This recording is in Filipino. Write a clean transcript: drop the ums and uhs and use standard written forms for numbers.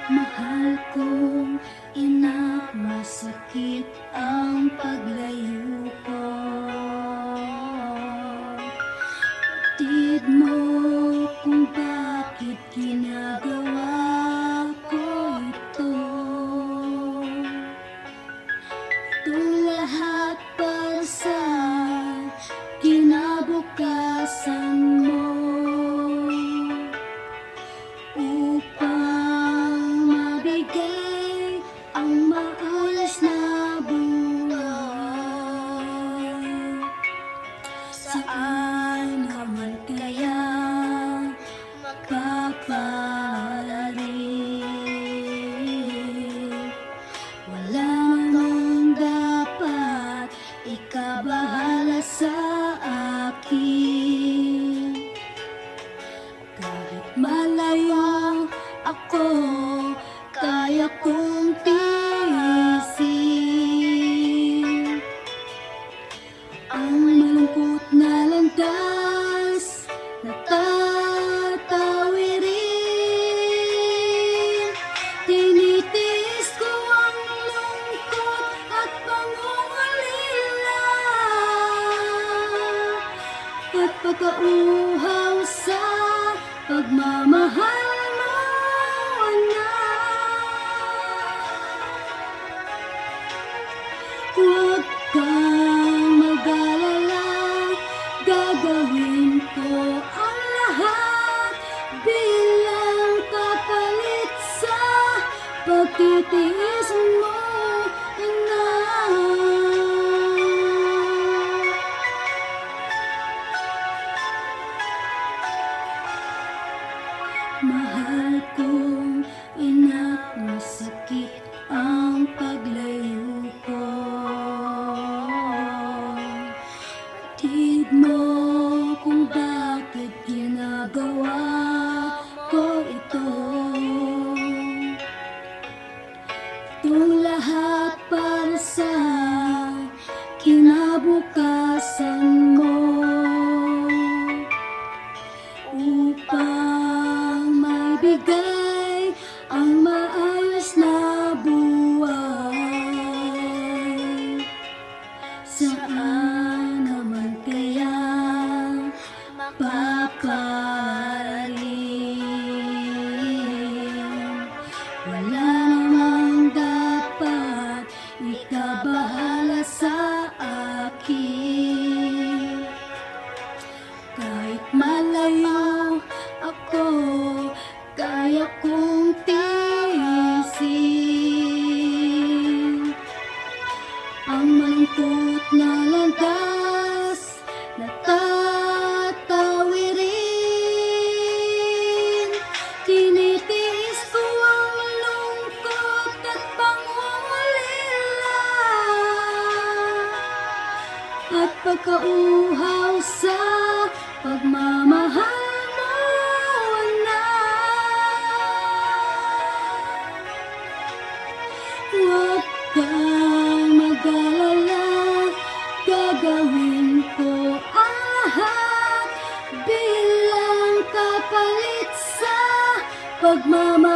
Mahal kong ina, masakit ang paglayo ko. Batid mo kung bakit ginagawa ko ito. Itong lahat para sa kinabukasan mo, upang mabigay ang maayos na buhay. Saan naman kaya magpapalit? Wala namang dapat ikabahala sa akin. Kahit malayo ako, kaya kong tiisin ang malungkot na landas na tatawirin. Tinitiis ko ang lungkot at pangungulila at pagkauhaw sa pagmamahal mo, anak. Huwag kang mag-alala, gagawin ko ang lahat bilang kapalit sa pagtitiis mo, anak. Mahal kong ina, masakit ang paglayo ko. Batid mo kung bakit ginagawa ko ito. Itong lahat para sa kinabukasan mo, upang maibigay ang maayos na buhay. Saan naman kaya paparating? Wala namang dapat ikabahala sa akin. Kahit malayo ako, kaya kong tiisin ang malungkot na landas na tatawirin. Tinitiis ko ang lungkot at pangungulila at pagkauhaw sa pagmamahal mo, anak. Huwag kang mag-alala, gagawin ko ang lahat bilang kapalit sa pagmamahal